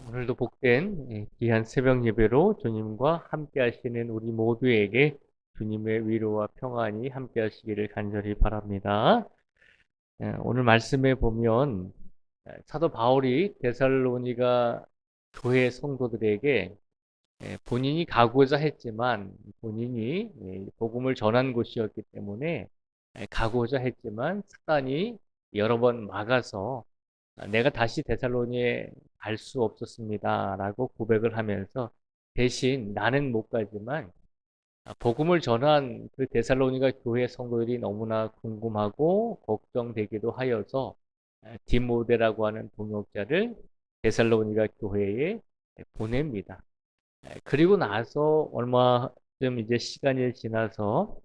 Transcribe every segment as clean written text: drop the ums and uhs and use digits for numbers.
오늘도 복된 귀한 새벽 예배로 주님과 함께 하시는 우리 모두에게 주님의 위로와 평안이 함께 하시기를 간절히 바랍니다. 오늘 말씀에 보면 사도 바울이 데살로니가 교회 성도들에게 본인이 가고자 했지만 본인이 복음을 전한 곳이었기 때문에 가고자 했지만 사단이 여러 번 막아서 내가 다시 데살로니에 갈 수 없었습니다라고 고백을 하면서 대신 나는 못 가지만 복음을 전한 그 데살로니가 교회 성도들이 너무나 궁금하고 걱정되기도 하여서 디모데라고 하는 동역자를 데살로니가 교회에 보냅니다. 그리고 나서 얼마쯤 이제 시간이 지나서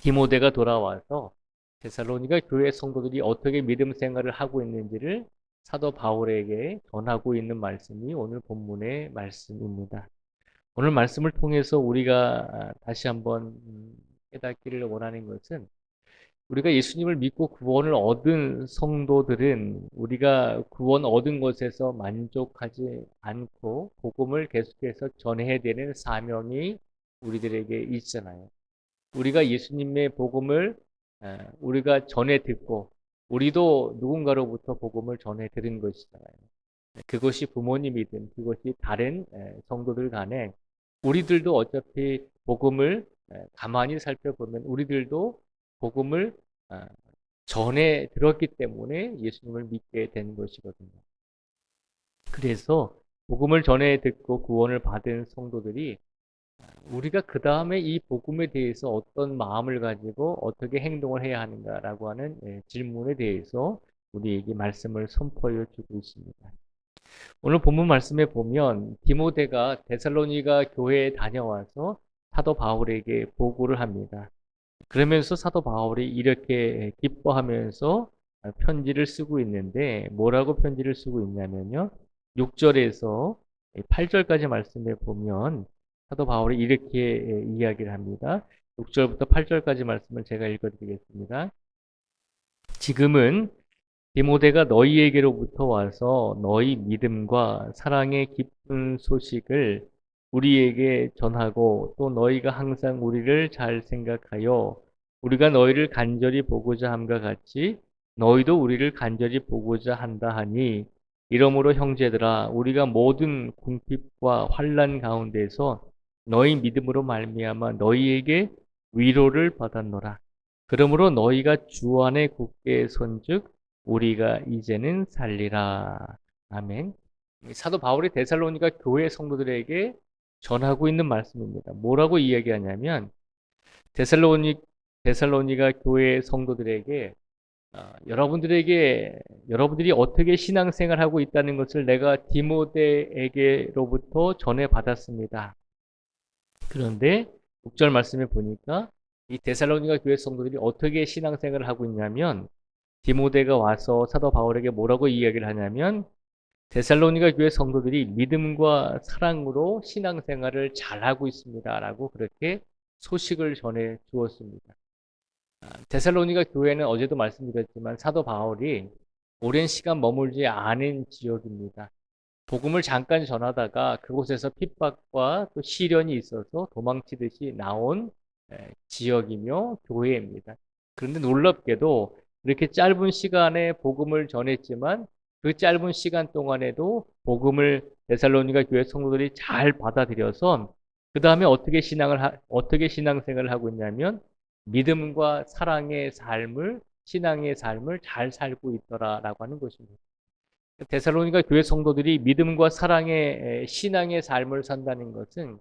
디모데가 돌아와서 데살로니가 교회 성도들이 어떻게 믿음 생활을 하고 있는지를 사도 바울에게 전하고 있는 말씀이 오늘 본문의 말씀입니다. 오늘 말씀을 통해서 우리가 다시 한번 깨닫기를 원하는 것은 우리가 예수님을 믿고 구원을 얻은 성도들은 우리가 구원 얻은 것에서 만족하지 않고 복음을 계속해서 전해야 되는 사명이 우리들에게 있잖아요. 우리가 예수님의 복음을 우리가 전해 듣고 우리도 누군가로부터 복음을 전해 들은 것이잖아요. 그것이 부모님이든 그것이 다른 성도들 간에 우리들도 어차피 복음을 가만히 살펴보면 우리들도 복음을 어, 전해 들었기 때문에 예수님을 믿게 된 것이거든요. 그래서 복음을 전해 듣고 구원을 받은 성도들이 우리가 그 다음에 이 복음에 대해서 어떤 마음을 가지고 어떻게 행동을 해야 하는가라고 하는 질문에 대해서 우리에게 말씀을 선포해 주고 있습니다. 오늘 본문 말씀에 보면 디모데가 데살로니가 교회에 다녀와서 사도 바울에게 보고를 합니다. 그러면서 사도 바울이 이렇게 기뻐하면서 편지를 쓰고 있는데 뭐라고 편지를 쓰고 있냐면요. 6절에서 8절까지 말씀에 보면 사도 바울이 이렇게 이야기를 합니다. 6절부터 8절까지 말씀을 제가 읽어드리겠습니다. 지금은 디모데가 너희에게로부터 와서 너희 믿음과 사랑의 기쁜 소식을 우리에게 전하고 또 너희가 항상 우리를 잘 생각하여 우리가 너희를 간절히 보고자 함과 같이 너희도 우리를 간절히 보고자 한다 하니 이러므로 형제들아 우리가 모든 궁핍과 환난 가운데서 너희 믿음으로 말미암아 너희에게 위로를 받았노라. 그러므로 너희가 주 안에 굳게 선즉 우리가 이제는 살리라. 아멘. 사도 바울이 데살로니가 교회 성도들에게 전하고 있는 말씀입니다. 뭐라고 이야기하냐면 데살로니가 교회 성도들에게 여러분들이 어떻게 신앙생활하고 있다는 것을 내가 디모데에게로부터 전해 받았습니다. 그런데 6절 말씀에 보니까 이 데살로니가 교회 성도들이 어떻게 신앙생활을 하고 있냐면 디모데가 와서 사도 바울에게 뭐라고 이야기를 하냐면 데살로니가 교회 성도들이 믿음과 사랑으로 신앙생활을 잘하고 있습니다라고 그렇게 소식을 전해 주었습니다. 데살로니가 교회는 어제도 말씀드렸지만 사도 바울이 오랜 시간 머물지 않은 지역입니다. 복음을 잠깐 전하다가 그곳에서 핍박과 또 시련이 있어서 도망치듯이 나온 지역이며 교회입니다. 그런데 놀랍게도 이렇게 짧은 시간에 복음을 전했지만 그 짧은 시간 동안에도 복음을 데살로니가 교회 성도들이 잘 받아들여서 그 다음에 어떻게 신앙생활을 하고 있냐면 믿음과 사랑의 삶을 신앙의 삶을 잘 살고 있더라라고 하는 것입니다. 데살로니가 교회 성도들이 믿음과 사랑의 신앙의 삶을 산다는 것은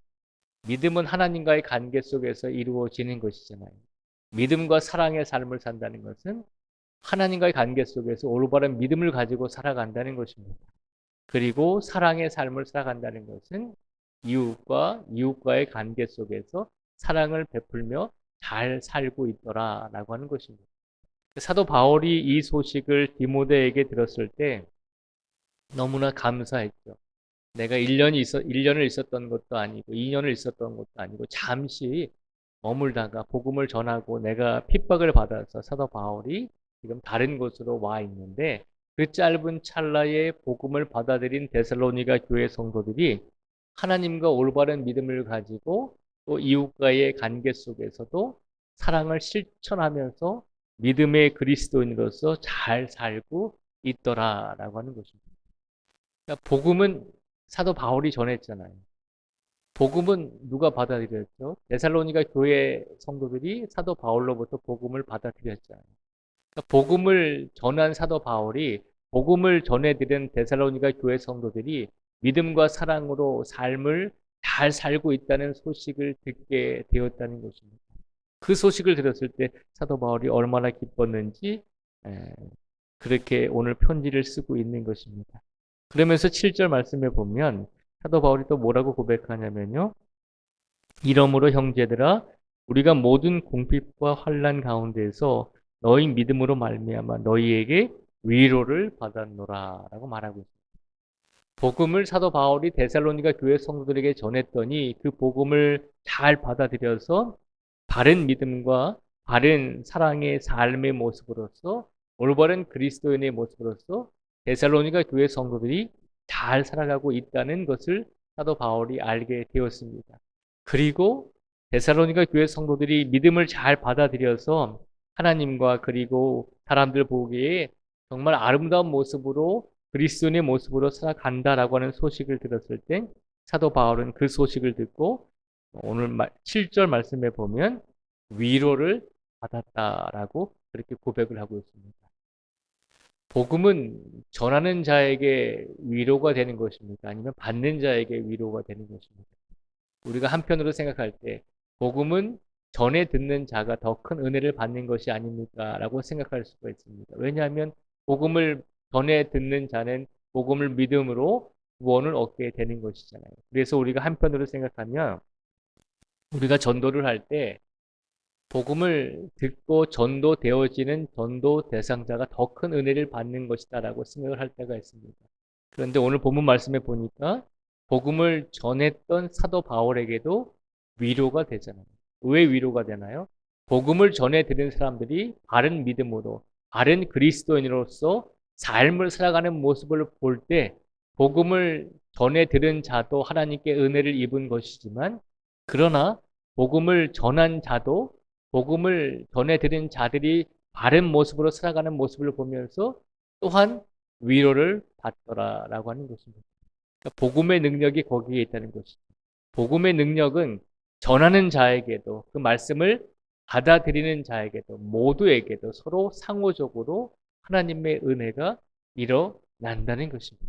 믿음은 하나님과의 관계 속에서 이루어지는 것이잖아요. 믿음과 사랑의 삶을 산다는 것은 하나님과의 관계 속에서 올바른 믿음을 가지고 살아간다는 것입니다. 그리고 사랑의 삶을 살아간다는 것은 이웃과의 관계 속에서 사랑을 베풀며 잘 살고 있더라라고 하는 것입니다. 사도 바울이 이 소식을 디모데에게 들었을 때 너무나 감사했죠. 내가 1년을 있었던 것도 아니고 2년을 있었던 것도 아니고 잠시 머물다가 복음을 전하고 내가 핍박을 받아서 사도 바울이 지금 다른 곳으로 와 있는데 그 짧은 찰나에 복음을 받아들인 데살로니가 교회 성도들이 하나님과 올바른 믿음을 가지고 또 이웃과의 관계 속에서도 사랑을 실천하면서 믿음의 그리스도인으로서 잘 살고 있더라라고 하는 것입니다. 그러니까 복음은 사도 바울이 전했잖아요. 복음은 누가 받아들였죠? 데살로니가 교회 성도들이 사도 바울로부터 복음을 받아들였잖아요. 그러니까 복음을 전한 사도 바울이 복음을 전해드린 데살로니가 교회 성도들이 믿음과 사랑으로 삶을 잘 살고 있다는 소식을 듣게 되었다는 것입니다. 그 소식을 들었을 때 사도 바울이 얼마나 기뻤는지 그렇게 오늘 편지를 쓰고 있는 것입니다. 그러면서 7절 말씀에 보면 사도 바울이 또 뭐라고 고백하냐면요. 이러므로 형제들아 우리가 모든 궁핍과 환난 가운데에서 너희 믿음으로 말미암아 너희에게 위로를 받았노라라고 말하고 있습니다. 복음을 사도 바울이 데살로니가 교회 성도들에게 전했더니 그 복음을 잘 받아들여서 바른 믿음과 바른 사랑의 삶의 모습으로서 올바른 그리스도인의 모습으로서 데살로니가 교회 성도들이 잘 살아가고 있다는 것을 사도 바울이 알게 되었습니다. 그리고 데살로니가 교회 성도들이 믿음을 잘 받아들여서 하나님과 그리고 사람들 보기에 정말 아름다운 모습으로 그리스도인의 모습으로 살아간다라고 하는 소식을 들었을 때 사도 바울은 그 소식을 듣고 오늘 7절 말씀에 보면 위로를 받았다라고 그렇게 고백을 하고 있습니다. 복음은 전하는 자에게 위로가 되는 것입니까? 아니면 받는 자에게 위로가 되는 것입니까? 우리가 한편으로 생각할 때 복음은 전에 듣는 자가 더 큰 은혜를 받는 것이 아닙니까? 라고 생각할 수가 있습니다. 왜냐하면 복음을 전에 듣는 자는 복음을 믿음으로 구원을 얻게 되는 것이잖아요. 그래서 우리가 한편으로 생각하면 우리가 전도를 할 때 복음을 듣고 전도되어지는 전도 대상자가 더 큰 은혜를 받는 것이다라고 생각을 할 때가 있습니다. 그런데 오늘 본문 말씀에 보니까 복음을 전했던 사도 바울에게도 위로가 되잖아요. 왜 위로가 되나요? 복음을 전해 들은 사람들이 바른 믿음으로 바른 그리스도인으로서 삶을 살아가는 모습을 볼 때 복음을 전해 들은 자도 하나님께 은혜를 입은 것이지만 그러나 복음을 전한 자도 복음을 전해 들은 자들이 바른 모습으로 살아가는 모습을 보면서 또한 위로를 받더라라고 하는 것입니다. 그러니까 복음의 능력이 거기에 있다는 것이죠. 복음의 능력은 전하는 자에게도 그 말씀을 받아들이는 자에게도 모두에게도 서로 상호적으로 하나님의 은혜가 일어난다는 것입니다.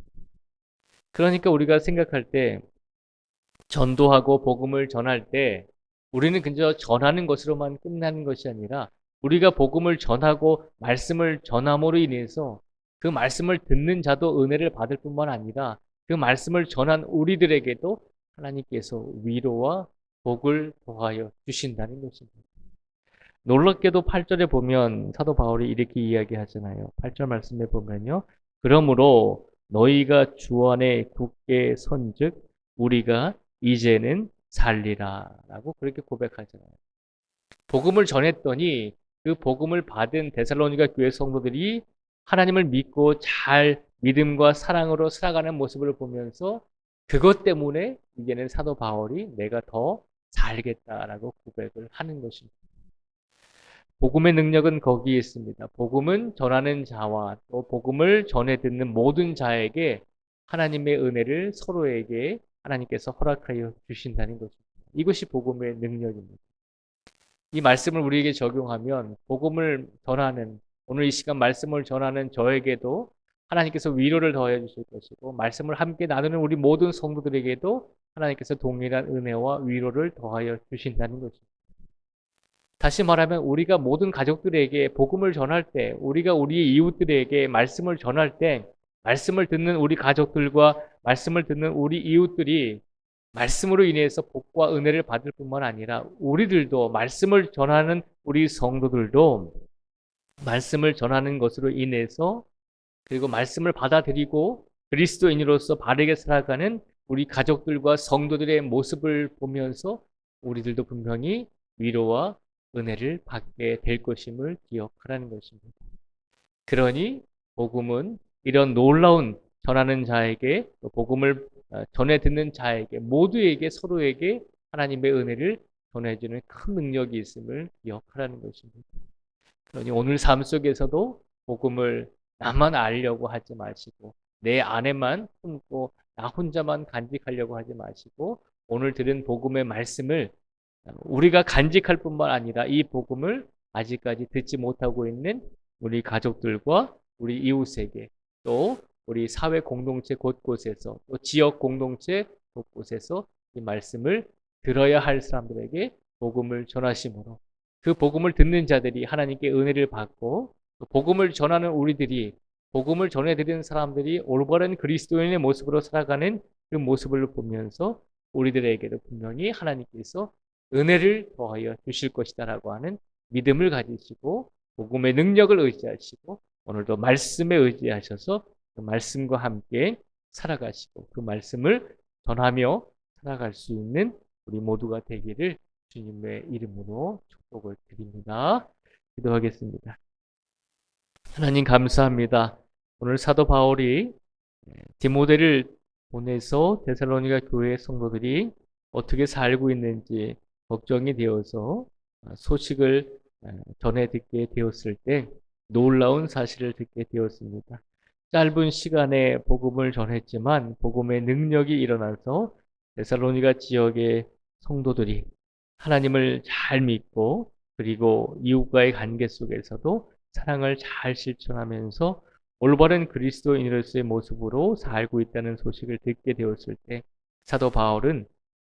그러니까 우리가 생각할 때 전도하고 복음을 전할 때 우리는 그저 전하는 것으로만 끝나는 것이 아니라 우리가 복음을 전하고 말씀을 전함으로 인해서 그 말씀을 듣는 자도 은혜를 받을 뿐만 아니라 그 말씀을 전한 우리들에게도 하나님께서 위로와 복을 더하여 주신다는 것입니다. 놀랍게도 8절에 보면 사도 바울이 이렇게 이야기하잖아요. 8절 말씀에 보면요. 그러므로 너희가 주 안에 굳게 선즉 우리가 이제는 살리라 라고 그렇게 고백하잖아요. 복음을 전했더니 그 복음을 받은 데살로니가 교회 성도들이 하나님을 믿고 잘 믿음과 사랑으로 살아가는 모습을 보면서 그것 때문에 이제는 사도 바울이 내가 더 살겠다라고 고백을 하는 것입니다. 복음의 능력은 거기에 있습니다. 복음은 전하는 자와 또 복음을 전해 듣는 모든 자에게 하나님의 은혜를 서로에게 하나님께서 허락하여 주신다는 것입니다. 이것이 복음의 능력입니다. 이 말씀을 우리에게 적용하면 복음을 전하는 오늘 이 시간 말씀을 전하는 저에게도 하나님께서 위로를 더해 주실 것이고 말씀을 함께 나누는 우리 모든 성도들에게도 하나님께서 동일한 은혜와 위로를 더하여 주신다는 것입니다. 다시 말하면 우리가 모든 가족들에게 복음을 전할 때 우리가 우리 이웃들에게 말씀을 전할 때 말씀을 듣는 우리 가족들과 말씀을 듣는 우리 이웃들이 말씀으로 인해서 복과 은혜를 받을 뿐만 아니라 우리들도 말씀을 전하는 우리 성도들도 말씀을 전하는 것으로 인해서 그리고 말씀을 받아들이고 그리스도인으로서 바르게 살아가는 우리 가족들과 성도들의 모습을 보면서 우리들도 분명히 위로와 은혜를 받게 될 것임을 기억하라는 것입니다. 그러니 복음은 이런 놀라운 전하는 자에게 또 복음을 전해 듣는 자에게 모두에게 서로에게 하나님의 은혜를 전해주는 큰 능력이 있음을 기억하라는 것입니다. 그러니 오늘 삶 속에서도 복음을 나만 알려고 하지 마시고 내 안에만 품고 나 혼자만 간직하려고 하지 마시고 오늘 들은 복음의 말씀을 우리가 간직할 뿐만 아니라 이 복음을 아직까지 듣지 못하고 있는 우리 가족들과 우리 이웃에게 또 우리 사회 공동체 곳곳에서 또 지역 공동체 곳곳에서 이 말씀을 들어야 할 사람들에게 복음을 전하심으로 그 복음을 듣는 자들이 하나님께 은혜를 받고 또 복음을 전하는 우리들이 복음을 전해드리는 사람들이 올바른 그리스도인의 모습으로 살아가는 그 모습을 보면서 우리들에게도 분명히 하나님께서 은혜를 더하여 주실 것이다라고 하는 믿음을 가지시고 복음의 능력을 의지하시고 오늘도 말씀에 의지하셔서 그 말씀과 함께 살아가시고 그 말씀을 전하며 살아갈 수 있는 우리 모두가 되기를 주님의 이름으로 축복을 드립니다. 기도하겠습니다. 하나님 감사합니다. 오늘 사도 바울이 디모데를 보내서 데살로니가 교회 성도들이 어떻게 살고 있는지 걱정이 되어서 소식을 전해 듣게 되었을 때 놀라운 사실을 듣게 되었습니다. 짧은 시간에 복음을 전했지만 복음의 능력이 일어나서 데살로니가 지역의 성도들이 하나님을 잘 믿고 그리고 이웃과의 관계 속에서도 사랑을 잘 실천하면서 올바른 그리스도인으로서의 모습으로 살고 있다는 소식을 듣게 되었을 때 사도 바울은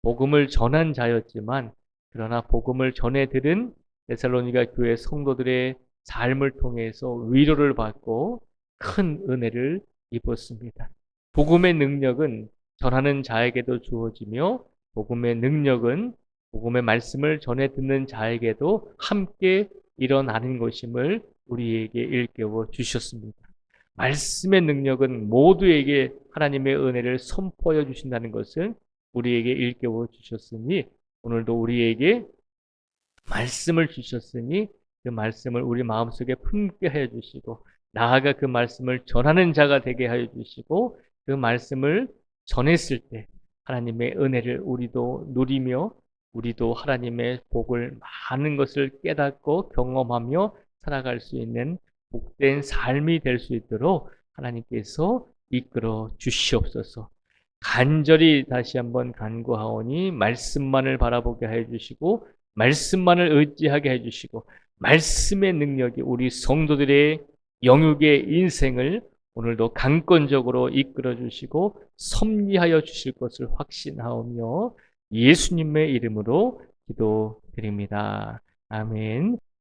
복음을 전한 자였지만 그러나 복음을 전해 들은 데살로니가 교회 성도들의 삶을 통해서 위로를 받고 큰 은혜를 입었습니다. 복음의 능력은 전하는 자에게도 주어지며 복음의 능력은 복음의 말씀을 전해 듣는 자에게도 함께 일어나는 것임을 우리에게 일깨워 주셨습니다. 말씀의 능력은 모두에게 하나님의 은혜를 선포하여 주신다는 것을 우리에게 일깨워 주셨으니 오늘도 우리에게 말씀을 주셨으니 그 말씀을 우리 마음속에 품게 하여 주시고 나아가 그 말씀을 전하는 자가 되게 하여 주시고 그 말씀을 전했을 때 하나님의 은혜를 우리도 누리며 우리도 하나님의 복을 많은 것을 깨닫고 경험하며 살아갈 수 있는 복된 삶이 될 수 있도록 하나님께서 이끌어 주시옵소서. 간절히 다시 한번 간구하오니 말씀만을 바라보게 해 주시고 말씀만을 의지하게 해 주시고 말씀의 능력이 우리 성도들의 영육의 인생을 오늘도 강권적으로 이끌어 주시고 섭리하여 주실 것을 확신하오며 예수님의 이름으로 기도드립니다. 아멘.